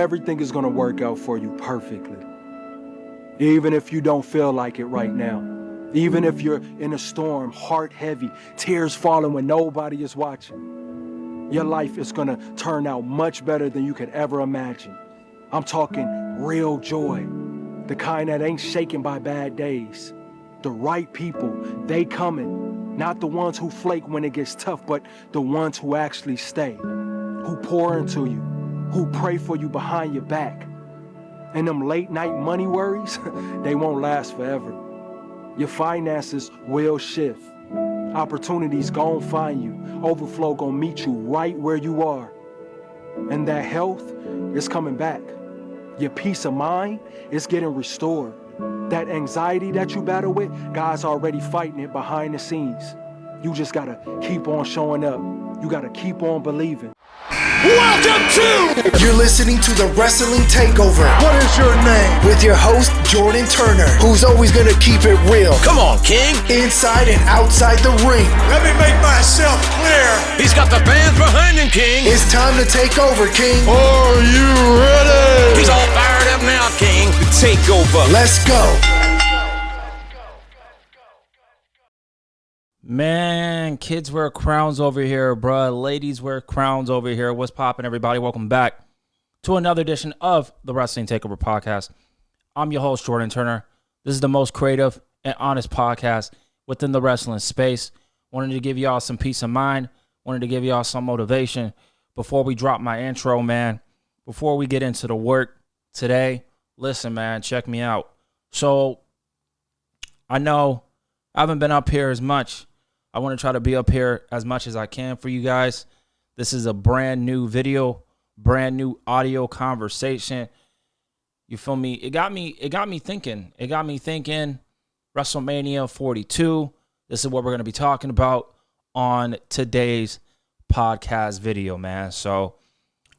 Everything is going to work out for you perfectly. Even if you don't feel like it right now. Even if you're in a storm, heart heavy, tears falling when nobody is watching. Your life is going to turn out much better than you could ever imagine. I'm talking real joy. The kind that ain't shaken by bad days. The right people, they coming. Not the ones who flake when it gets tough, but the ones who actually stay. Who pour into you. Who pray for you behind your back. And them late night money worries, they won't last forever. Your finances will shift. Opportunities gon' find you. Overflow gon' meet you right where you are. And that health is coming back. Your peace of mind is getting restored. That anxiety that you battle with, God's already fighting it behind the scenes. You just gotta keep on showing up. You gotta keep on believing. Welcome to... You're listening to the Wrestling Takeover. What is your name? With your host, Jordan Turner, who's always gonna keep it real. Come on, King. Inside and outside the ring. Let me make myself clear. He's got the fans behind him, King. It's time to take over, King. Are you ready? He's all fired up now, King. The Takeover. Let's go. Man, kids wear crowns over here, bruh. Ladies wear crowns over here. What's poppin', everybody? Welcome back to another edition of the Wrestling Takeover podcast. I'm your host, Jordan Turner. This is the most creative and honest podcast within the wrestling space. Wanted to give y'all some peace of mind. Wanted to give y'all some motivation before we drop my intro, man. Before we get into the work today, listen, man, check me out. So, I know I haven't been up here as much. I want to try to be up here as much as I can for you guys. This is a brand new video, brand new audio conversation. You feel me? It got me thinking. It got me thinking WrestleMania 42. This is what we're going to be talking about on today's podcast video, man. So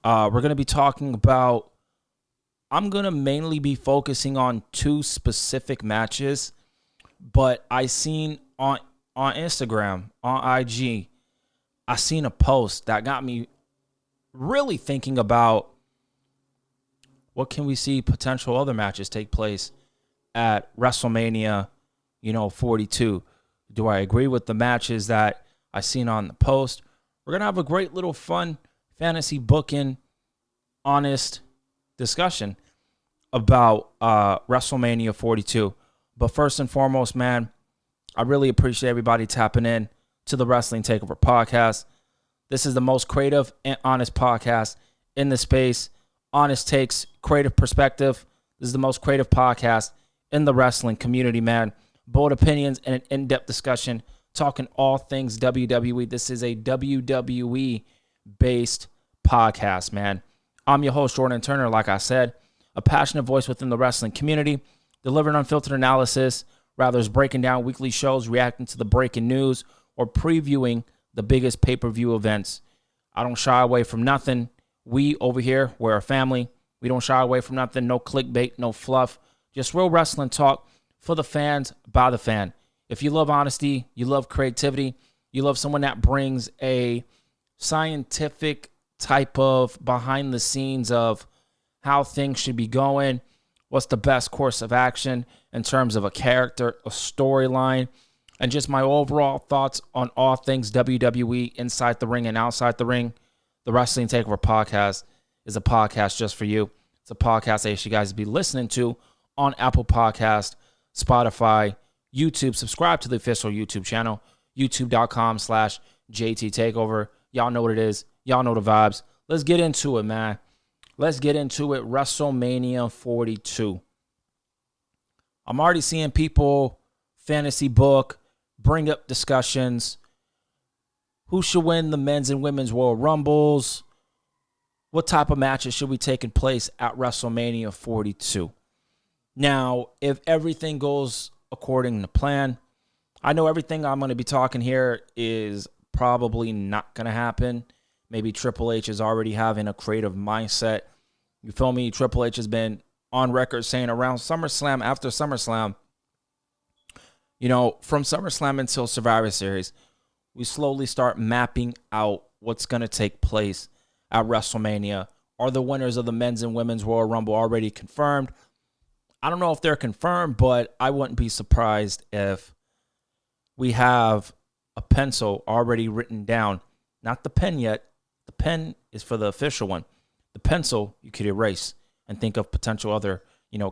we're going to be talking about, I'm going to mainly be focusing on two specific matches, but I seen on Instagram, on IG, I seen a post that got me really thinking about what can we see potential other matches take place at WrestleMania, 42. Do I agree with the matches that I seen on the post? We're going to have a great little fun fantasy booking, honest discussion about WrestleMania 42. But first and foremost, man, I really appreciate everybody tapping in to the Wrestling Takeover podcast. This is the most creative and honest podcast in the space. Honest takes, creative perspective. This is the most creative podcast in the wrestling community, man. Bold opinions and an in-depth discussion, talking all things WWE. This is a WWE-based podcast, man. I'm your host, Jordan Turner, like I said, a passionate voice within the wrestling community, delivering unfiltered analysis, rather as breaking down weekly shows, reacting to the breaking news, or previewing the biggest pay-per-view events. I don't shy away from nothing. We over here, we're a family. We don't shy away from nothing. No clickbait, no fluff. Just real wrestling talk for the fans, by the fan. If you love honesty, you love creativity, you love someone that brings a scientific type of behind the scenes of how things should be going, what's the best course of action in terms of a character, a storyline, and just my overall thoughts on all things WWE inside the ring and outside the ring. The Wrestling Takeover podcast is a podcast just for you. It's a podcast I ask you guys to be listening to on Apple Podcast, Spotify, YouTube. Subscribe to the official YouTube channel, youtube.com/JT Takeover. Y'all know what it is. Y'all know the vibes. Let's get into it, man. Let's get into it. WrestleMania 42. I'm already seeing people fantasy book, bring up discussions. Who should win the men's and women's Royal Rumbles? What type of matches should be taking place at WrestleMania 42? Now, if everything goes according to plan, I know everything I'm going to be talking here is probably not going to happen. Maybe Triple H is already having a creative mindset. You feel me? Triple H has been on record saying around SummerSlam, after SummerSlam, from SummerSlam until Survivor Series, we slowly start mapping out what's going to take place at WrestleMania are the winners of the men's and women's Royal Rumble already confirmed? I don't know if they're confirmed, but I wouldn't be surprised if we have a pencil already written down. Not the pen yet. The pen is for the official one. The pencil you could erase and think of potential other,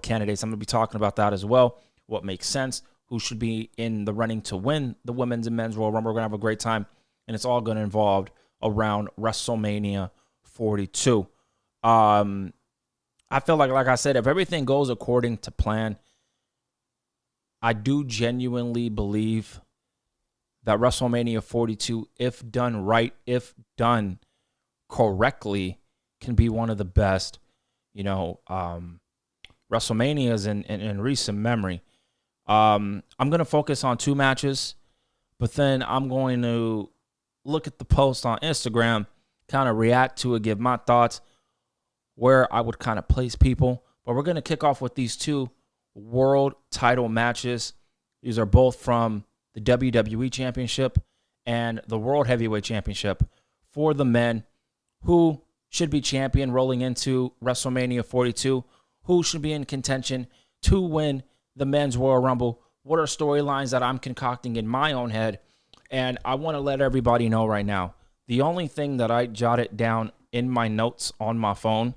candidates. I'm going to be talking about that as well. What makes sense? Who should be in the running to win the women's and men's Royal Rumble? We're going to have a great time, and it's all going to involve around WrestleMania 42. I feel like I said, if everything goes according to plan, I do genuinely believe that WrestleMania 42, if done right, if done correctly, can be one of the best, WrestleManias in recent memory. I'm going to focus on 2 matches, but then I'm going to look at the post on Instagram, kind of react to it, give my thoughts, where I would kind of place people. But we're going to kick off with these 2 world title matches. These are both from the WWE Championship and the World Heavyweight Championship for the men. Who should be champion rolling into WrestleMania 42? Who should be in contention to win the men's Royal Rumble? What are storylines that I'm concocting in my own head? And I want to let everybody know right now, the only thing that I jotted down in my notes on my phone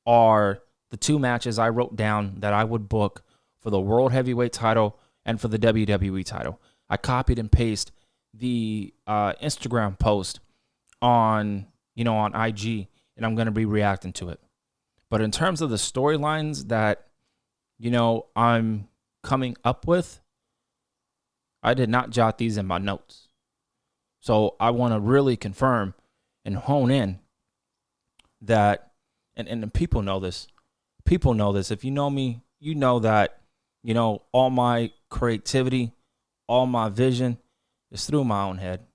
are the 2 matches I wrote down that I would book for the World Heavyweight title and for the WWE title. I copied and pasted the Instagram post on IG, and I'm going to be reacting to it. But in terms of the storylines that, I'm coming up with, I did not jot these in my notes. So I want to really confirm and hone in that, and people know this. People know this. If you know me, you know that, all my creativity, all my vision is through my own head.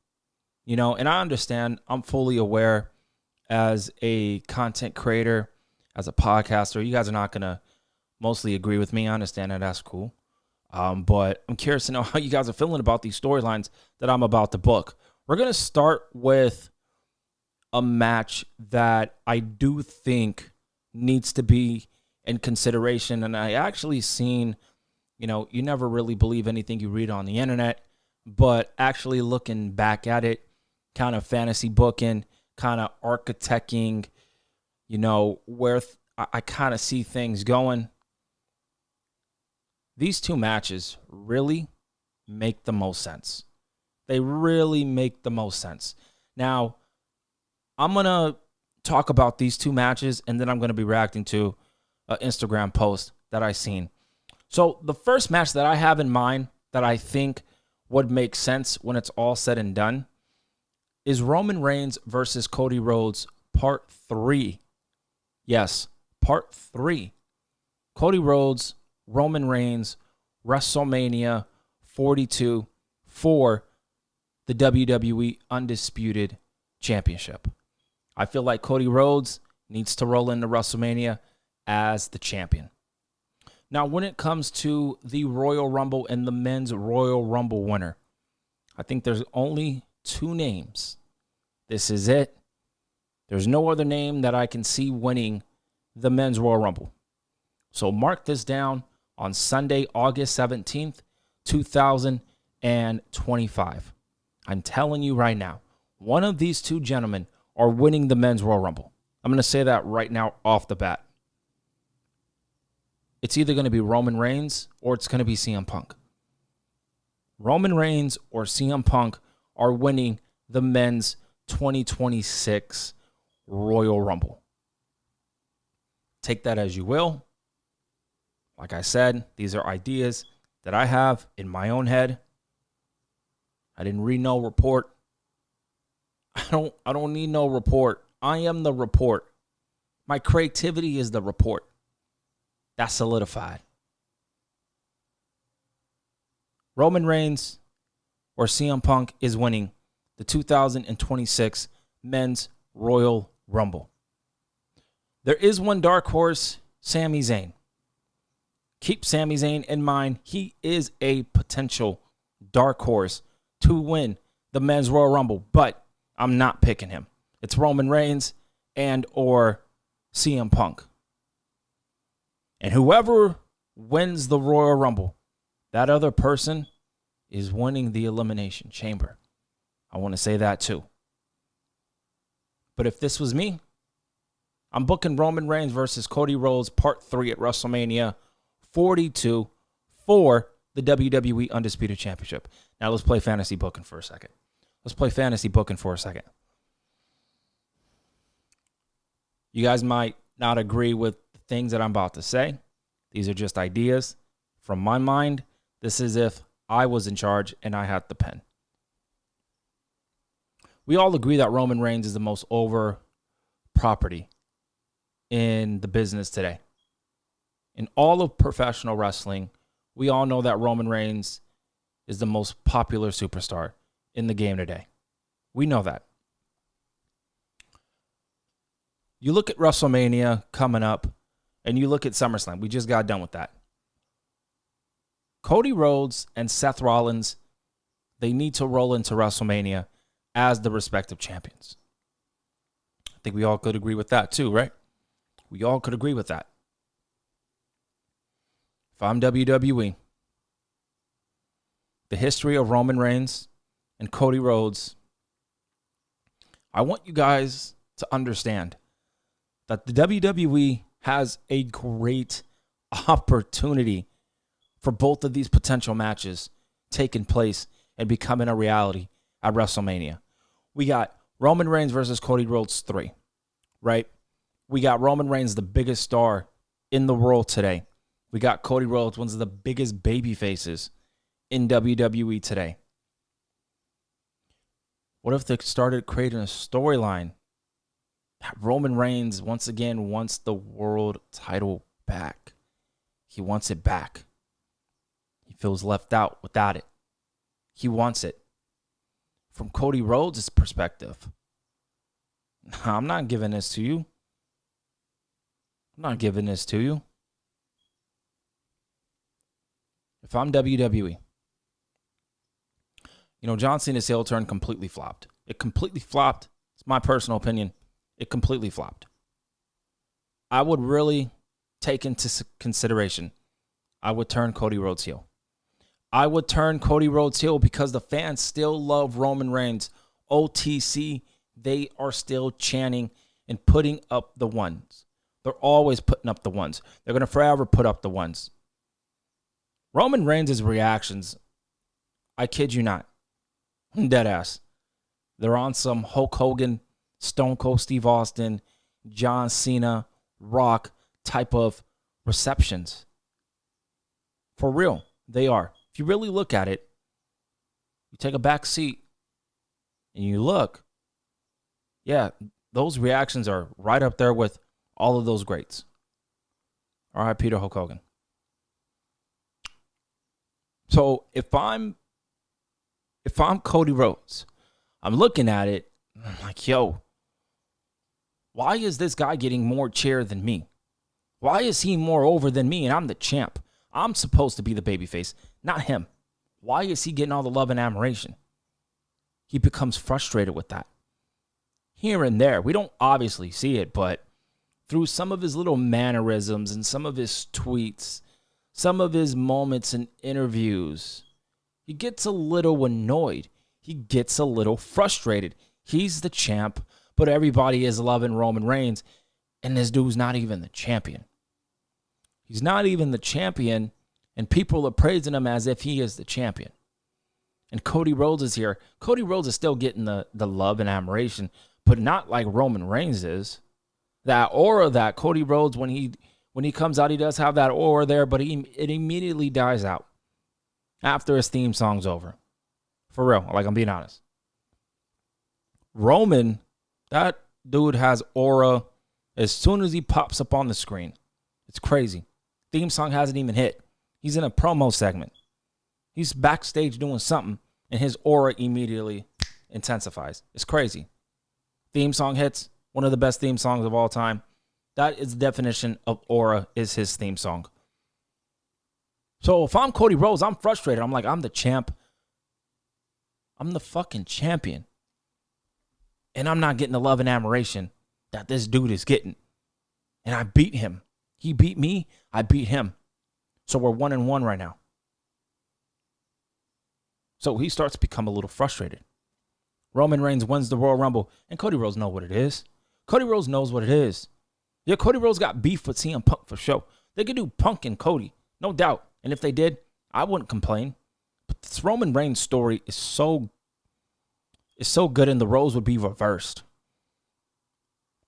And I understand, I'm fully aware as a content creator, as a podcaster, you guys are not going to mostly agree with me. I understand that. That's cool. But I'm curious to know how you guys are feeling about these storylines that I'm about to book. We're going to start with a match that I do think needs to be in consideration. And I actually seen, you never really believe anything you read on the internet, but actually looking back at it, kind of fantasy booking, kind of architecting, where I kind of see things going. These 2 matches really make the most sense. They really make the most sense. Now, I'm going to talk about these 2 matches, and then I'm going to be reacting to an Instagram post that I seen. So the first match that I have in mind that I think would make sense when it's all said and done is Roman Reigns versus Cody Rhodes, Part 3. Yes, Part 3. Cody Rhodes, Roman Reigns, WrestleMania 42 for the WWE Undisputed Championship. I feel like Cody Rhodes needs to roll into WrestleMania as the champion. Now, when it comes to the Royal Rumble and the men's Royal Rumble winner, I think there's only 2 names. This is it. There's no other name that I can see winning the men's Royal Rumble. So mark this down on Sunday, August 17th, 2025. I'm telling you right now, one of these 2 gentlemen are winning the men's Royal Rumble. I'm going to say that right now off the bat. It's either going to be Roman Reigns or it's going to be CM Punk. Roman Reigns or CM Punk are winning the men's 2026 Royal Rumble. Take that as you will. Like I said, these are ideas that I have in my own head. I didn't read no report. I don't need no report. I am the report. My creativity is the report. That's solidified. Roman Reigns or CM Punk is winning the 2026 Men's Royal Rumble. There is one dark horse, Sami Zayn. Keep Sami Zayn in mind. He is a potential dark horse to win the Men's Royal Rumble, but I'm not picking him. It's Roman Reigns and or CM Punk. And whoever wins the Royal Rumble, that other person is winning the Elimination Chamber. I want to say that too. But if this was me, I'm booking Roman Reigns versus Cody Rhodes Part 3 at WrestleMania 42 for the WWE Undisputed Championship. Now let's play fantasy booking for a second. You guys might not agree with the things that I'm about to say. These are just ideas from my mind. This is if I was in charge and I had the pen. We all agree that Roman Reigns is the most over property in the business today. In all of professional wrestling, we all know that Roman Reigns is the most popular superstar in the game today. We know that. You look at WrestleMania coming up, and you look at SummerSlam. We just got done with that. Cody Rhodes and Seth Rollins, they need to roll into WrestleMania as the respective champions. I think we all could agree with that too, right? We all could agree with that. If I'm WWE, the history of Roman Reigns and Cody Rhodes, I want you guys to understand that the WWE has a great opportunity for both of these potential matches taking place and becoming a reality at WrestleMania. We got Roman Reigns versus Cody Rhodes 3, right? We got Roman Reigns, the biggest star in the world today. We got Cody Rhodes, one of the biggest baby faces in WWE today. What if they started creating a storyline that Roman Reigns once again wants the world title back? He wants it back. He feels left out without it. He wants it. From Cody Rhodes' perspective, I'm not giving this to you. If I'm WWE, John Cena's heel turn completely flopped. It completely flopped. It's my personal opinion. It completely flopped. I would really take into consideration, I would turn Cody Rhodes heel. I would turn Cody Rhodes heel because the fans still love Roman Reigns. OTC, they are still chanting and putting up the ones. They're always putting up the ones. They're going to forever put up the ones. Roman Reigns' reactions, I kid you not, dead ass. They're on some Hulk Hogan, Stone Cold Steve Austin, John Cena, Rock type of receptions. For real, they are. If you really look at it, you take a back seat and you look, yeah, those reactions are right up there with all of those greats. All right, Peter Hulk Hogan. So if I'm Cody Rhodes, I'm looking at it, I'm like, yo, why is this guy getting more cheer than me? Why is he more over than me and I'm the champ? I'm supposed to be the babyface, not him. Why is he getting all the love and admiration? He becomes frustrated with that. Here and there, we don't obviously see it, but through some of his little mannerisms and some of his tweets, some of his moments in interviews, he gets a little annoyed. He gets a little frustrated. He's the champ, but everybody is loving Roman Reigns, and this dude's not even the champion. He's not even the champion, and people are praising him as if he is the champion. And Cody Rhodes is here. Cody Rhodes is still getting the love and admiration, but not like Roman Reigns is. That aura that Cody Rhodes, when he comes out, he does have that aura there, but it immediately dies out after his theme song's over. For real, like I'm being honest. Roman, that dude has aura as soon as he pops up on the screen. It's crazy. Theme song hasn't even hit. He's in a promo segment. He's backstage doing something, and his aura immediately intensifies. It's crazy. Theme song hits, one of the best theme songs of all time. That is the definition of aura, is his theme song. So if I'm Cody Rhodes, I'm frustrated. I'm like, I'm the champ. I'm the fucking champion. And I'm not getting the love and admiration that this dude is getting. And I beat him. He beat me. I beat him. So we're 1-1 right now. So he starts to become a little frustrated. Roman Reigns wins the Royal Rumble, and Cody Rhodes knows what it is. Cody Rhodes knows what it is. Yeah, Cody Rhodes got beef with CM Punk for sure. They could do Punk and Cody, no doubt. And if they did, I wouldn't complain. But this Roman Reigns story is so good, and the roles would be reversed.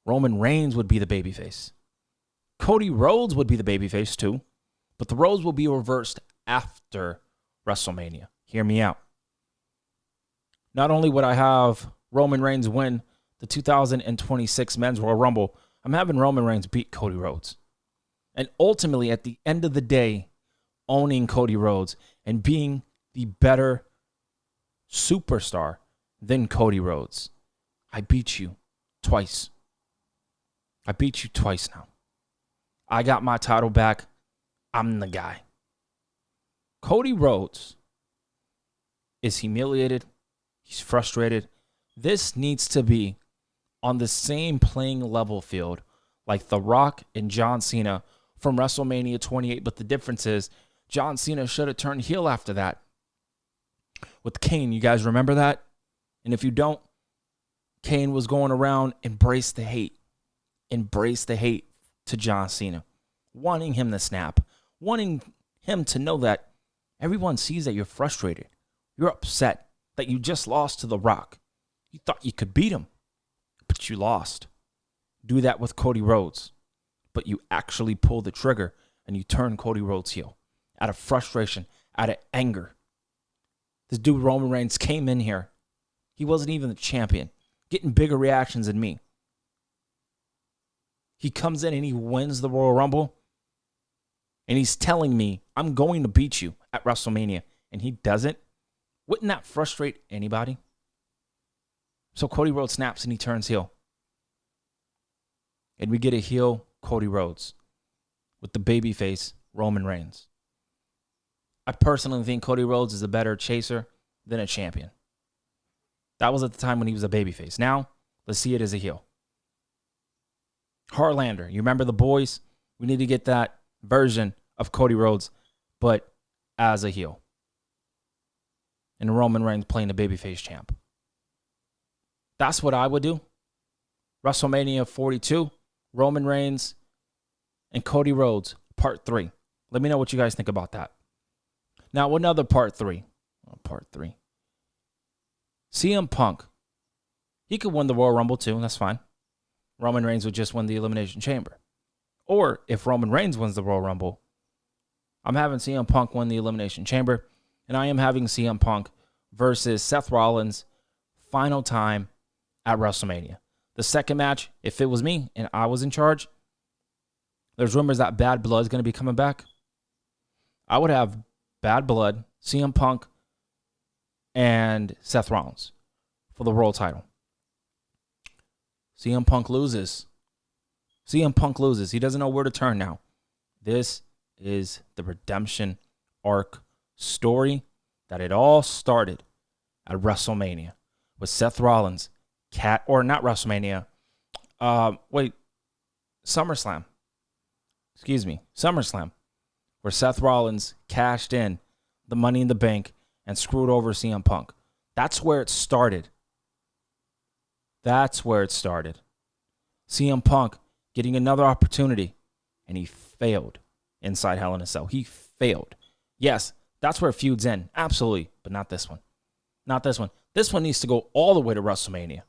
Roman Reigns would be the babyface. Cody Rhodes would be the babyface too, but the roles will be reversed after WrestleMania. Hear me out. Not only would I have Roman Reigns win the 2026 Men's Royal Rumble, I'm having Roman Reigns beat Cody Rhodes. And ultimately, at the end of the day, owning Cody Rhodes and being the better superstar than Cody Rhodes. I beat you twice. I beat you twice now. I got my title back. I'm the guy. Cody Rhodes is humiliated. He's frustrated. This needs to be on the same playing level field like The Rock and John Cena from WrestleMania 28. But the difference is John Cena should have turned heel after that. With Kane, you guys remember that? And if you don't, Kane was going around, embrace the hate to John Cena, wanting him to snap, wanting him to know that everyone sees that you're frustrated. You're upset that you just lost to The Rock. You thought you could beat him, but you lost. Do that with Cody Rhodes, but you actually pull the trigger and you turn Cody Rhodes heel out of frustration, out of anger. This dude Roman Reigns came in here. He wasn't even the champion, getting bigger reactions than me. He comes in and he wins the Royal Rumble. And he's telling me, I'm going to beat you at WrestleMania. And he doesn't. Wouldn't that frustrate anybody? So Cody Rhodes snaps and he turns heel. And we get a heel Cody Rhodes with the babyface Roman Reigns. I personally think Cody Rhodes is a better chaser than a champion. That was at the time when he was a babyface. Now, let's see it as a heel. Harlander, you remember the boys? We need to get that version of Cody Rhodes, but as a heel. And Roman Reigns playing the babyface champ. That's what I would do. WrestleMania 42, Roman Reigns and Cody Rhodes, part 3. Let me know what you guys think about that. Now, another part 3. CM Punk. He could win the Royal Rumble too, that's fine. Roman Reigns would just win the Elimination Chamber. Or if Roman Reigns wins the Royal Rumble, I'm having CM Punk win the Elimination Chamber, and I am having CM Punk versus Seth Rollins final time at WrestleMania. The second match, if it was me and I was in charge, there's rumors that Bad Blood is going to be coming back. I would have Bad Blood, CM Punk, and Seth Rollins for the world title. CM Punk loses. He doesn't know where to turn now. This is the redemption arc story that it all started at WrestleMania with Seth Rollins, SummerSlam. SummerSlam, where Seth Rollins cashed in the Money in the Bank and screwed over CM Punk. That's where it started. CM Punk getting another opportunity, and he failed inside Hell in a Cell. He failed. Yes, that's where feud's end. Absolutely, but not this one. This one needs to go all the way to WrestleMania.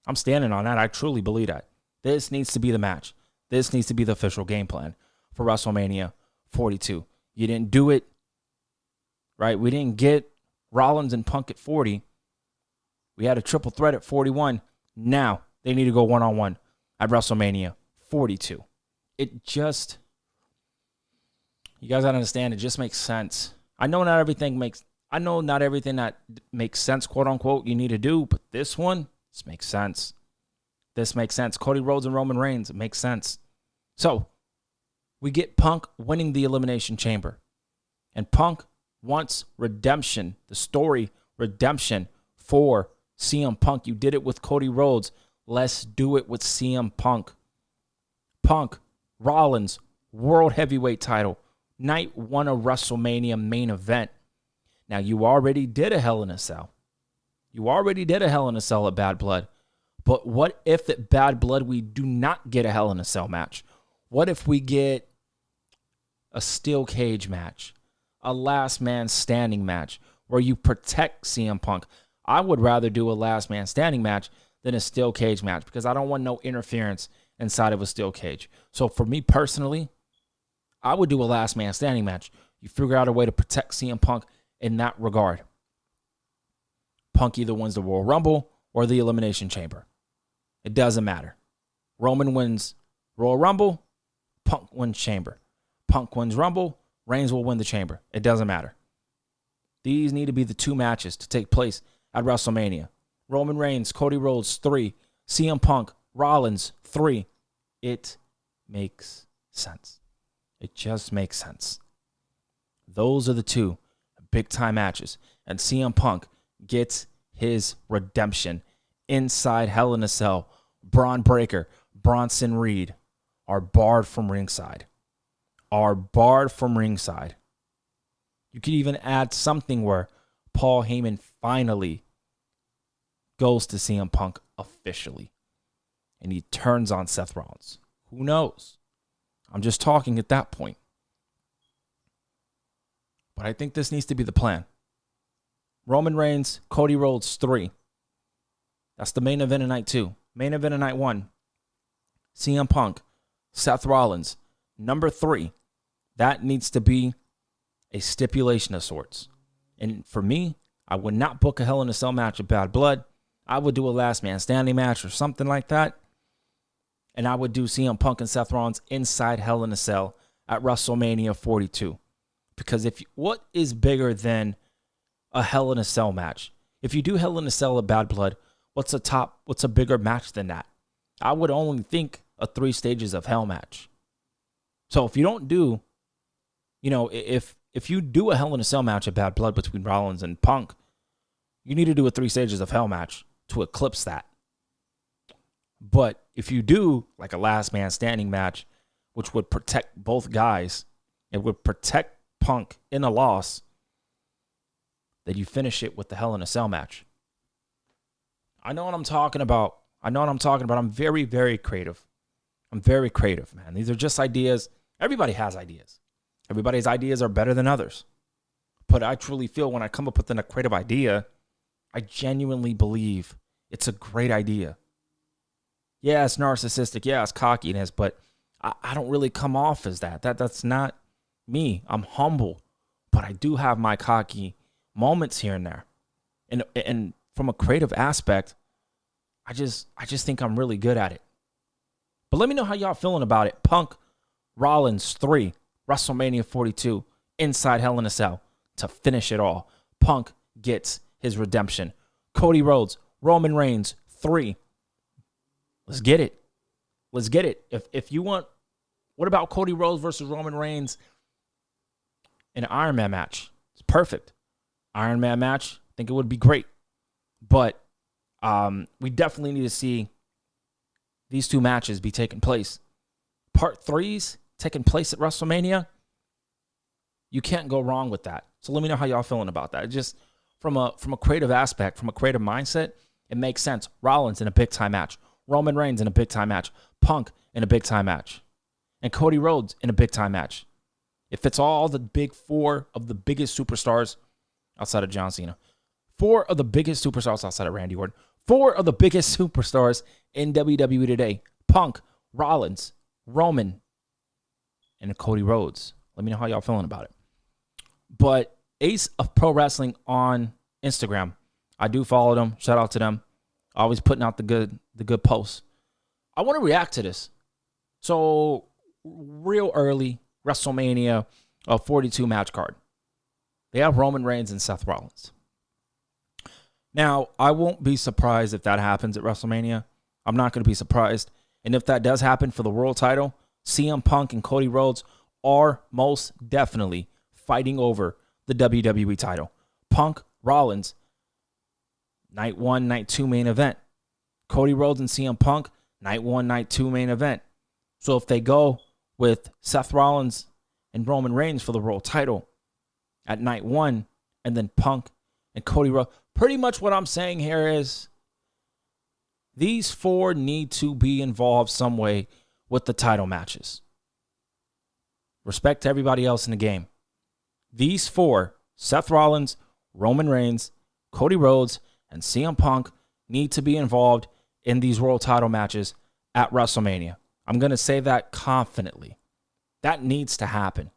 I'm standing on that. I truly believe that. This needs to be the match. This needs to be the official game plan for WrestleMania 42. You didn't do it, right? We didn't get Rollins and Punk at 40. We had a triple threat at 41. Now they need to go one-on-one at WrestleMania 42. You guys gotta understand, it just makes sense. I know not everything that makes sense, quote unquote, you need to do, but this makes sense. Cody Rhodes and Roman Reigns, it makes sense. So we get Punk winning the Elimination Chamber. And Punk wants redemption, the story redemption for CM Punk. You did it with Cody Rhodes. Let's do it with CM Punk. Punk, Rollins, World Heavyweight title, night 1 of WrestleMania main event. Now, you already did a Hell in a Cell. You already did a Hell in a Cell at Bad Blood. But what if at Bad Blood we do not get a Hell in a Cell match? What if we get a steel cage match, a last man standing match where you protect CM Punk? I would rather do a last man standing match than a steel cage match because I don't want no interference inside of a steel cage. So for me personally, I would do a last man standing match. You figure out a way to protect CM Punk in that regard. Punk either wins the Royal Rumble or the Elimination Chamber. It doesn't matter. Roman wins Royal Rumble, Punk wins Chamber. Punk wins Rumble, Reigns will win the Chamber. It doesn't matter. These need to be the 2 matches to take place at WrestleMania. Roman Reigns, Cody Rhodes, 3. CM Punk, Rollins, 3. It makes sense. It just makes sense. Those are the 2 big-time matches. And CM Punk gets his redemption inside Hell in a Cell. Braun Breaker, Bronson Reed are barred from ringside. You could even add something where Paul Heyman finally goes to CM Punk officially. And he turns on Seth Rollins. Who knows? I'm just talking at that point. But I think this needs to be the plan. Roman Reigns, Cody Rhodes, 3. That's the main event of night 2. Main event of night 1. CM Punk, Seth Rollins, number 3. That needs to be a stipulation of sorts. And for me, I would not book a Hell in a Cell match of Bad Blood. I would do a last man standing match or something like that. And I would do CM Punk and Seth Rollins inside Hell in a Cell at WrestleMania 42. Because what is bigger than a Hell in a Cell match? If you do Hell in a Cell of Bad Blood, what's a bigger match than that? I would only think a 3 stages of Hell match. So if you don't do, if you do a Hell in a Cell match of Bad Blood between Rollins and Punk, you need to do a 3 stages of Hell match to eclipse that. But if you do like a last man standing match, which would protect both guys, it would protect Punk in a loss, that you finish it with the Hell in a Cell match. I know what I'm talking about. I'm very, very creative. I'm very creative, man. These are just ideas. Everybody has ideas. Everybody's ideas are better than others. But I truly feel when I come up with a creative idea, I genuinely believe it's a great idea. Yeah, it's narcissistic. Yeah, it's cockiness, but I don't really come off as that. That's not me. I'm humble, but I do have my cocky moments here and there. And from a creative aspect, I just think I'm really good at it. But let me know how y'all feeling about it. Punk, Rollins, 3, WrestleMania 42, inside Hell in a Cell to finish it all. Punk gets his redemption. Cody Rhodes, Roman Reigns, 3. Let's get it. If you want, what about Cody Rhodes versus Roman Reigns in an Iron Man match? It's perfect. Iron Man match, I think it would be great. But we definitely need to see these 2 matches be taking place. Part 3s taking place at WrestleMania. You can't go wrong with that. So let me know how y'all feeling about that. Just from a creative aspect, from a creative mindset, it makes sense. Rollins in a big time match. Roman Reigns in a big time match. Punk in a big time match. And Cody Rhodes in a big time match. It fits all the big 4 of the biggest superstars outside of John Cena. 4 of the biggest superstars outside of Randy Orton. 4 of the biggest superstars in WWE today. Punk, Rollins, Roman, and Cody Rhodes. Let me know how y'all feeling about it. But Ace of Pro Wrestling on Instagram. I do follow them. Shout out to them. Always putting out the good posts. I want to react to this. So, real early, WrestleMania 42 match card. They have Roman Reigns and Seth Rollins. Now, I won't be surprised if that happens at WrestleMania. I'm not going to be surprised. And if that does happen for the world title, CM Punk and Cody Rhodes are most definitely fighting over the WWE title. Punk, Rollins, night 1, night 2 main event. Cody Rhodes and CM Punk, night 1, night 2 main event. So if they go with Seth Rollins and Roman Reigns for the world title at night 1, and then Punk and Cody Rhodes, pretty much what I'm saying here is these 4 need to be involved some way with the title matches. Respect to everybody else in the game. These 4, Seth Rollins, Roman Reigns, Cody Rhodes, and CM Punk, need to be involved in these world title matches at WrestleMania. I'm going to say that confidently. That needs to happen.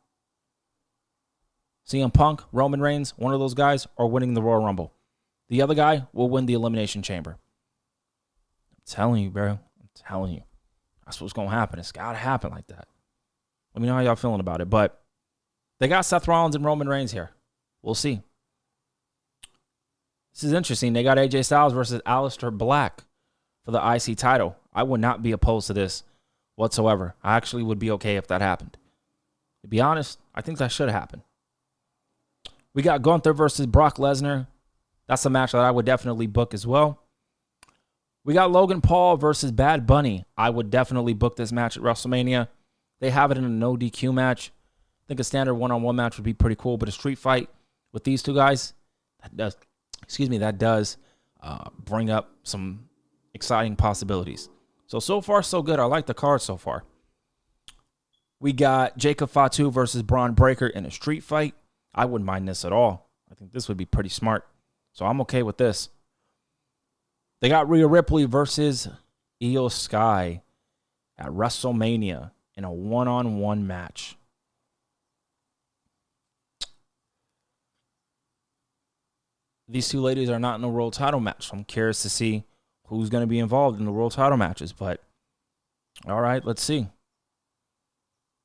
CM Punk, Roman Reigns, one of those guys are winning the Royal Rumble. The other guy will win the Elimination Chamber. I'm telling you, bro. I'm telling you. That's what's going to happen. It's got to happen like that. Let me know how y'all feeling about it. But they got Seth Rollins and Roman Reigns here. We'll see. This is interesting. They got AJ Styles versus Aleister Black for the IC title. I would not be opposed to this whatsoever. I actually would be okay if that happened. To be honest, I think that should happen. We got Gunther versus Brock Lesnar. That's a match that I would definitely book as well. We got Logan Paul versus Bad Bunny. I would definitely book this match at WrestleMania. They have it in a no DQ match. I think a standard one-on-one match would be pretty cool, but a street fight with these 2 guys, that does bring up some exciting possibilities. So far, so good. I like the card so far. We got Jacob Fatu versus Braun Breaker in a street fight. I wouldn't mind this at all. I think this would be pretty smart. So I'm okay with this. They got Rhea Ripley versus Io Sky at WrestleMania in a one-on-one match. These 2 ladies are not in a world title match, so I'm curious to see who's going to be involved in the world title matches. But, all right, let's see.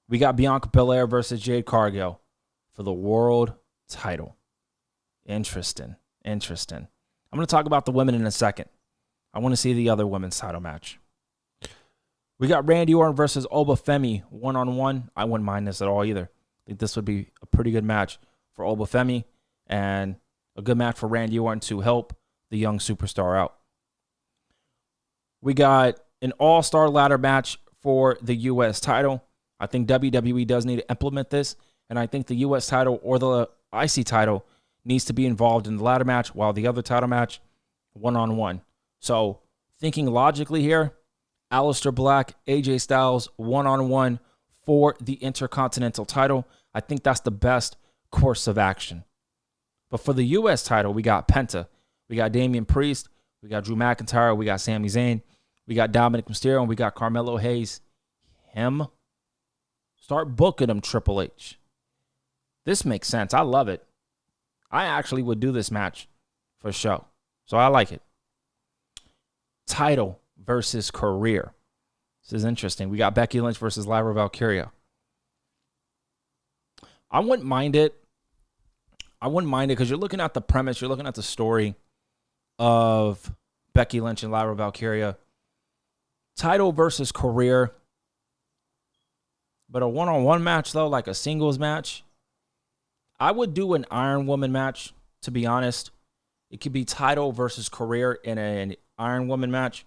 We got Bianca Belair versus Jade Cargill for the world title. Interesting. I'm going to talk about the women in a second. I want to see the other women's title match. We got Randy Orton versus Obafemi one-on-one. I wouldn't mind this at all either. I think this would be a pretty good match for Obafemi and a good match for Randy Orton to help the young superstar out. We got an all-star ladder match for the U.S. title. I think WWE does need to implement this, and I think the U.S. title or the IC title needs to be involved in the ladder match while the other title match, one-on-one. So, thinking logically here, Aleister Black, AJ Styles, one-on-one for the Intercontinental title. I think that's the best course of action. But for the U.S. title, we got Penta. We got Damian Priest. We got Drew McIntyre. We got Sami Zayn. We got Dominic Mysterio. And we got Carmelo Hayes. Him. Start booking him, Triple H. This makes sense. I love it. I actually would do this match for show. So I like it. Title versus career. This is interesting. We got Becky Lynch versus Lyra Valkyria. I wouldn't mind it. Because you're looking at the premise. You're looking at the story of Becky Lynch and Lyra Valkyria. Title versus career. But a one-on-one match, though, like a singles match, I would do an Iron Woman match, to be honest. It could be title versus career in an Iron Woman match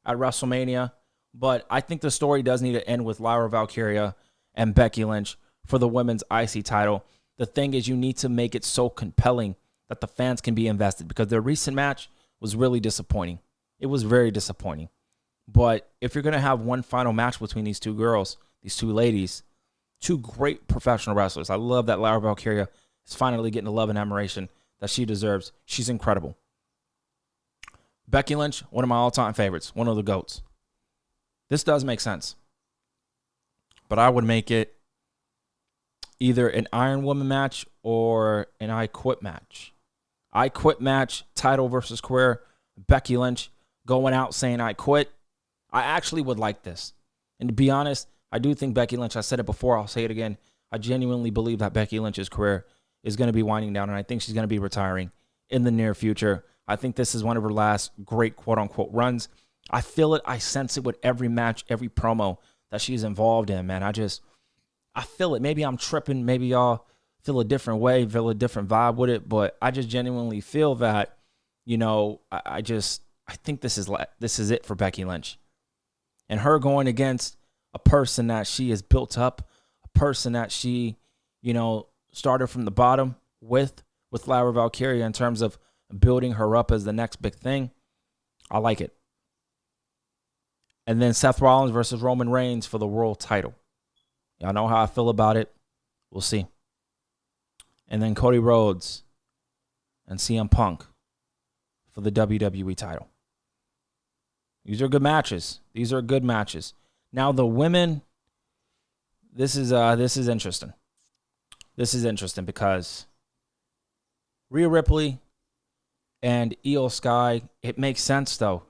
at WrestleMania. But I think the story does need to end with Lyra Valkyria and Becky Lynch for the women's IC title. The thing is, you need to make it so compelling that the fans can be invested, because their recent match was really disappointing. It was very disappointing. But if you're going to have one final match between these 2 girls, these 2 ladies, 2 great professional wrestlers. I love that Lyra Valkyria is finally getting the love and admiration that she deserves. She's incredible. Becky Lynch, one of my all-time favorites, one of the GOATs. This does make sense. But I would make it either an Iron Woman match or an I Quit match. I Quit match, title versus career. Becky Lynch going out saying I quit. I actually would like this. And to be honest, I do think Becky Lynch, I said it before, I'll say it again. I genuinely believe that Becky Lynch's career is going to be winding down, and I think she's going to be retiring in the near future. I think this is one of her last great quote-unquote runs. I feel it. I sense it with every match, every promo that she's involved in, man. I feel it. Maybe I'm tripping. Maybe y'all feel a different way, feel a different vibe with it, but I just genuinely feel that, I think this is it for Becky Lynch. And her going against a person that she has built up, a person that she, started from the bottom with Lara Valkyria in terms of building her up as the next big thing. I like it. And then Seth Rollins versus Roman Reigns for the world title. Y'all know how I feel about it. We'll see. And then Cody Rhodes and CM Punk for the WWE title. These are good matches. Now the women, this is interesting. This is interesting because Rhea Ripley and Io Sky, it makes sense though.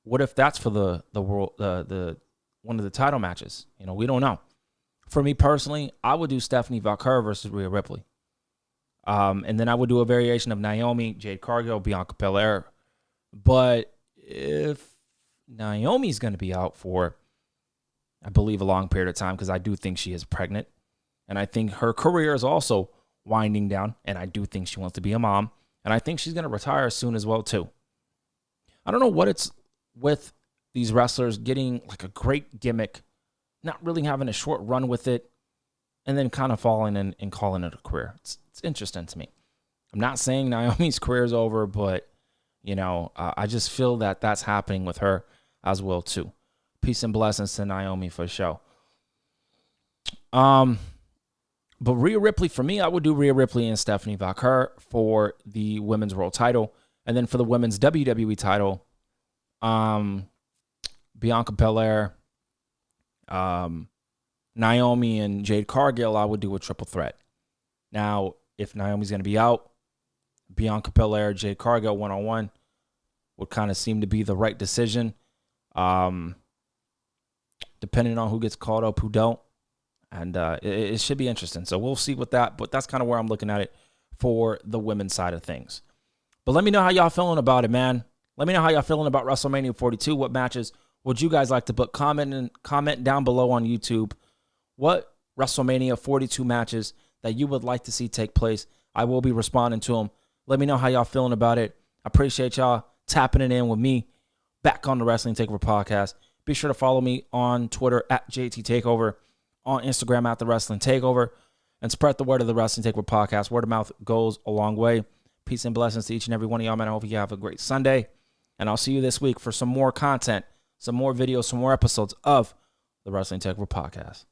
What if that's for the world the one of the title matches? We don't know. For me personally, I would do Stephanie Valkyrie versus Rhea Ripley. And then I would do a variation of Naomi, Jade Cargill, Bianca Belair. But if Naomi's going to be out for, I believe, a long period of time, because I do think she is pregnant, and I think her career is also winding down, and I do think she wants to be a mom, and I think she's going to retire soon as well, too. I don't know what it's with these wrestlers getting like a great gimmick, not really having a short run with it, and then kind of falling in and calling it a career. It's interesting to me. I'm not saying Naomi's career is over, but, I just feel that that's happening with her as well, too. Peace and blessings to Naomi for sure. But Rhea Ripley, for me, I would do Rhea Ripley and Stephanie Valkyrie for the women's world title. And then for the women's WWE title, Bianca Belair, Naomi, and Jade Cargill, I would do a triple threat. Now, if Naomi's going to be out, Bianca Belair, Jade Cargill one-on-one would kind of seem to be the right decision. Depending on who gets called up, who don't. And it should be interesting. So we'll see with that. But that's kind of where I'm looking at it for the women's side of things. But let me know how y'all feeling about it, man. Let me know how y'all feeling about WrestleMania 42. What matches would you guys like to book? Comment down below on YouTube. What WrestleMania 42 matches that you would like to see take place? I will be responding to them. Let me know how y'all feeling about it. I appreciate y'all tapping it in with me back on the Wrestling Takeover podcast. Be sure to follow me on Twitter at JT Takeover, on Instagram at The Wrestling Takeover, and spread the word of the Wrestling Takeover podcast. Word of mouth goes a long way. Peace and blessings to each and every one of y'all, man. I hope you have a great Sunday, and I'll see you this week for some more content, some more videos, some more episodes of the Wrestling Takeover podcast.